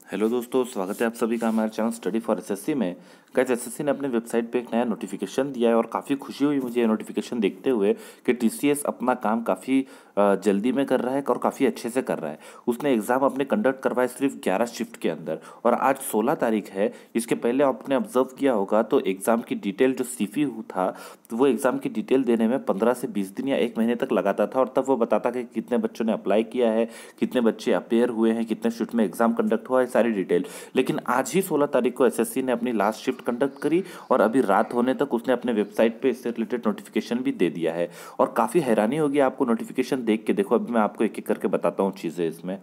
Hello दोस्तों, स्वागत है आप सभी का हमारे चैनल स्टडी फॉर एसएससी में। गाइस, एसएससी ने अपने वेबसाइट पे एक नया नोटिफिकेशन दिया है और काफ़ी खुशी हुई मुझे ये नोटिफिकेशन देखते हुए कि टीसीएस अपना काम काफ़ी जल्दी में कर रहा है और काफ़ी अच्छे से कर रहा है। उसने एग्ज़ाम अपने कंडक्ट करवाए सिर्फ 11 शिफ्ट के अंदर और आज 16 तारीख है। इसके पहले आपने ऑब्जर्व किया होगा तो एग्ज़ाम की डिटेल जो सीफी था तो वो एग्ज़ाम की डिटेल देने में 15 से 20 दिन या एक महीने तक लगाता था और तब वो बताता कि कितने बच्चों ने अप्लाई किया है, कितने बच्चे अपेयर हुए हैं, कितने शिफ्ट में एग्ज़ाम कंडक्ट हुआ है, सारी डिटेल। लेकिन आज ही 16 तारीख को एसएससी ने अपनी लास्ट शिफ्ट कंडक्ट करी और अभी रात होने तक उसने अपने वेबसाइट पे इससे रिलेटेड नोटिफिकेशन भी दे दिया है। और काफ़ी हैरानी होगी आपको नोटिफिकेशन देख के। देखो, अभी मैं आपको एक एक करके बताता हूँ चीज़ें इसमें।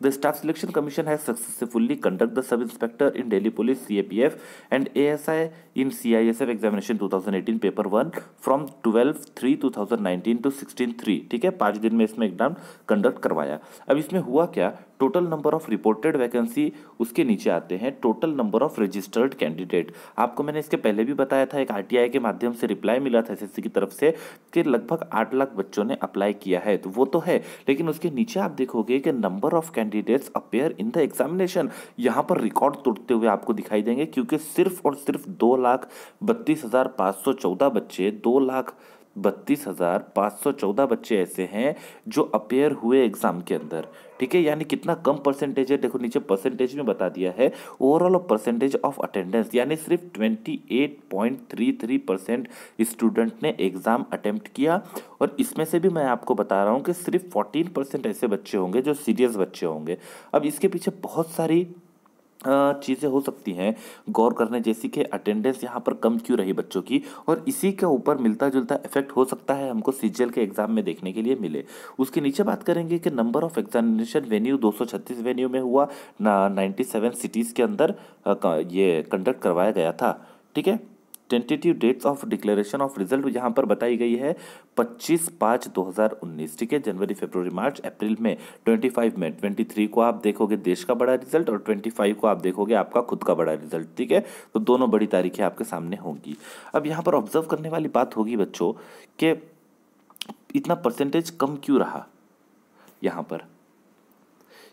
The Staff Selection Commission has successfully conducted the Sub-Inspector in Delhi Police CAPF and ASI in CISF examination 2018 paper 1 from 12/3/2019 to 16/3। ठीक है, 5 दिन में इसमें एग्जाम कंडक्ट करवाया। अब इसमें हुआ क्या, total number of reported vacancy उसके नीचे आते हैं total number of registered candidate. आपको मैंने इसके पहले भी बताया था, एक आरटीआई के माध्यम से रिप्लाई मिला था एसएससी की तरफ से कि लगभग 8 लाख बच्चों ने अप्लाई किया है, तो वो तो है। लेकिन उसके नीचे आप देखोगे कि number of candidates appear in the examination यहाँ पर रिकॉर्ड तोड़ते हुए आपको दिखाई देंगे, क्योंकि सिर्फ और सिर्फ 2,32,514 बच्चे 2,32,514 बच्चे ऐसे हैं जो अपेयर हुए एग्जाम के अंदर। ठीक है, यानी कितना कम परसेंटेज है। देखो नीचे परसेंटेज में बता दिया है, ओवरऑल परसेंटेज ऑफ अटेंडेंस, यानी सिर्फ 28.33% स्टूडेंट ने एग्जाम अटेम्प्ट किया। और इसमें से भी मैं आपको बता रहा हूँ कि सिर्फ 14% ऐसे बच्चे होंगे जो सीरियस बच्चे होंगे। अब इसके पीछे बहुत सारी चीज़ें हो सकती हैं गौर करने जैसी कि अटेंडेंस यहाँ पर कम क्यों रही बच्चों की, और इसी के ऊपर मिलता जुलता इफेक्ट हो सकता है हमको सीजीएल के एग्जाम में देखने के लिए मिले। उसके नीचे बात करेंगे कि number of examination venue 236 venue में हुआ 97 सिटीज़ के अंदर ये कंडक्ट करवाया गया था। ठीक है, tentative dates of declaration of result यहाँ पर बताई गई है 25/5/2019। ठीक है, जनवरी, फरवरी, मार्च, अप्रैल में 25 में 23 को आप देखोगे देश का बड़ा रिजल्ट और 25 को आप देखोगे आपका खुद का बड़ा रिजल्ट। ठीक है, तो दोनों बड़ी तारीखें आपके सामने होंगी। अब यहाँ पर ऑब्जर्व करने वाली बात होगी बच्चों कि इतना परसेंटेज कम क्यों रहा यहाँ पर।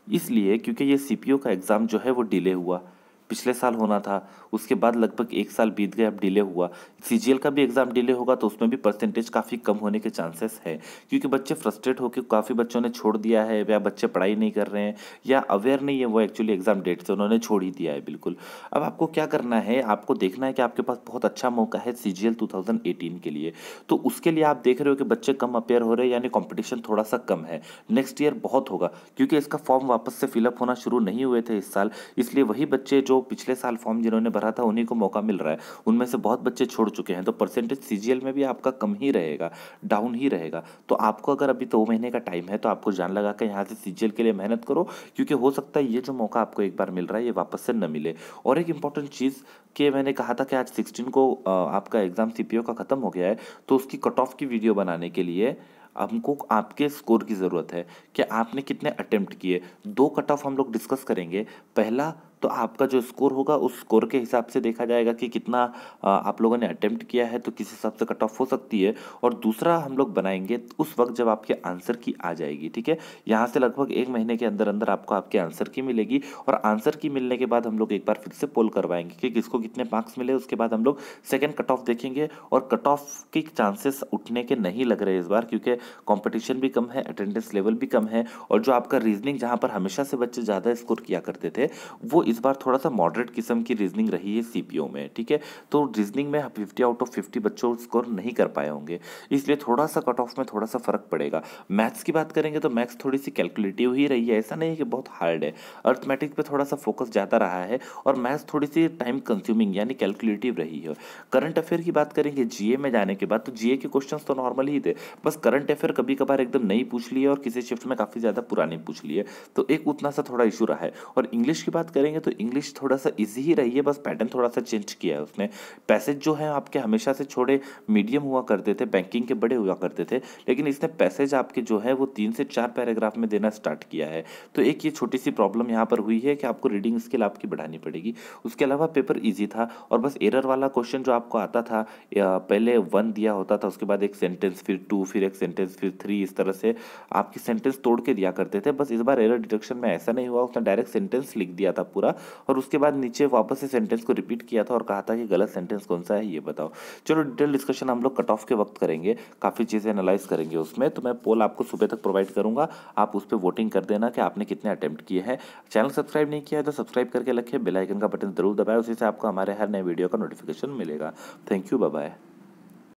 इसलिए क्योंकि ये सीपीओ का एग्ज़ाम जो है वो डिले हुआ, पिछले साल होना था, उसके बाद लगभग 1 साल बीत गए, अब डिले हुआ। सीजीएल का भी एग्ज़ाम डिले होगा तो उसमें भी परसेंटेज काफ़ी कम होने के चांसेस है, क्योंकि बच्चे फ्रस्ट्रेट होकर काफ़ी बच्चों ने छोड़ दिया है, या बच्चे पढ़ाई नहीं कर रहे हैं या अवेयर नहीं है वो एक्चुअली एग्ज़ाम डेट से, उन्होंने छोड़ ही दिया है बिल्कुल। अब आपको क्या करना है, आपको देखना है कि आपके पास बहुत अच्छा मौका है सीजीएल 2018 के लिए। तो उसके लिए आप देख रहे हो कि बच्चे कम अपेयर हो रहे हैं, यानी कॉम्पिटिशन थोड़ा सा कम है। नेक्स्ट ईयर बहुत होगा, क्योंकि इसका फॉर्म वापस से फिलअप होना शुरू नहीं हुए थे इस साल, इसलिए वही बच्चे जो पिछले साल फॉर्म जिन्होंने भरा था उन्हीं को मौका मिल रहा है। उनमें से बहुत बच्चे छोड़ चुके हैं, तो परसेंटेज सीजीएल में भी आपका कम ही रहेगा, डाउन ही रहेगा। तो आपको अगर अभी 2 महीने का टाइम है तो आपको जान लगा कर यहाँ से सीजीएल के लिए मेहनत करो, क्योंकि हो सकता है ये जो मौका आपको एक बार मिल रहा है ये वापस से न मिले। और एक इंपॉर्टेंट चीज़ कि मैंने कहा था कि आज 16 को आपका एग्ज़ाम सीपीओ का ख़त्म हो गया है, तो उसकी कट ऑफ की वीडियो बनाने के लिए हमको आपके स्कोर की ज़रूरत है कि आपने कितने अटेम्प्ट किए। 2 कट ऑफ हम लोग डिस्कस करेंगे। पहला तो आपका जो स्कोर होगा उस स्कोर के हिसाब से देखा जाएगा कि कितना आप लोगों ने अटेम्प्ट किया है, तो किस हिसाब से कट ऑफ हो सकती है। और दूसरा हम लोग बनाएंगे उस वक्त जब आपके आंसर की आ जाएगी। ठीक है, यहाँ से लगभग 1 महीने के अंदर अंदर आपको आपके आंसर की मिलेगी, और आंसर की मिलने के बाद हम लोग एक बार फिर से पोल करवाएंगे कि किसको कितने मार्क्स मिले। उसके बाद हम लोग सेकेंड कट ऑफ देखेंगे, और कट ऑफ के चांसेस उठने के नहीं लग रहे इस बार, क्योंकि कंपटीशन भी कम है, अटेंडेंस लेवल भी कम है, और जो आपका रीजनिंग जहाँ पर हमेशा से बच्चे ज़्यादा स्कोर किया करते थे वो इस बार थोड़ा सा मॉडरेट किस्म की रीजनिंग रही है सीपीओ में। ठीक है, तो रीजनिंग में 50 आउट ऑफ 50 बच्चों स्कोर नहीं कर पाए होंगे, इसलिए थोड़ा सा कट ऑफ में थोड़ा सा फर्क पड़ेगा। मैथ्स की बात करेंगे तो मैथ्स थोड़ी सी कैलकुलेटिव ही रही है, ऐसा नहीं है कि बहुत हार्ड है। अर्थमेटिक पे थोड़ा सा फोकस ज़्यादा रहा है, और मैथ्स थोड़ी सी टाइम कंज्यूमिंग यानी कैलकुलेटिव रही है। करंट अफेयर की बात करेंगे जीए में जाने के बाद, तो जीए के क्वेश्चंस तो नॉर्मल ही थे, बस करंट अफेयर कभी कभार एकदम नई पूछ लिए और किसी शिफ्ट में काफ़ी ज़्यादा पुरानी पूछ लिए, तो एक उतना सा थोड़ा इशू रहा है। और इंग्लिश की बात करेंगे करेंगे तो इंग्लिश थोड़ा सा इजी ही रही है, बस पैटर्न थोड़ा सा चेंज किया है उसने। पैसेज जो है आपके हमेशा से छोटे मीडियम हुआ करते थे, बैंकिंग के बड़े हुआ करते थे, लेकिन इसने पैसेज आपके जो है वो 3 से 4 पैराग्राफ में देना स्टार्ट किया है। तो एक ये छोटी सी प्रॉब्लम यहाँ पर हुई है कि आपको रीडिंग स्किल आपकी बढ़ानी पड़ेगी। उसके अलावा पेपर ईजी था, और बस एरर वाला क्वेश्चन जो आपको आता था, पहले 1 दिया होता था, उसके बाद एक सेंटेंस, फिर 2, फिर एक सेंटेंस, फिर 3, इस तरह से आपकी सेंटेंस तोड़ के दिया करते थे। बस इस बार एरर डिटेक्शन में ऐसा नहीं हुआ, उसने डायरेक्ट सेंटेंस लिख दिया था पूरा, और उसके बाद नीचे वापस से सेंटेंस को रिपीट किया था और कहा था कि गलत सेंटेंस कौन सा है ये बताओ। चलो डिटेल डिस्कशन हम लोग कट ऑफ के वक्त करेंगे, काफ़ी चीज़ें एनालाइज करेंगे उसमें। तो मैं पोल आपको सुबह तक प्रोवाइड करूंगा, आप उस पर वोटिंग कर देना कि आपने कितने अटेम्प्ट किए हैं। चैनल सब्सक्राइब नहीं किया है तो सब्सक्राइब करके रखिए, बेल आइकन का बटन जरूर दबाएं, उसी से आपको हमारे हर नए वीडियो का नोटिफिकेशन मिलेगा। Thank you, bye bye.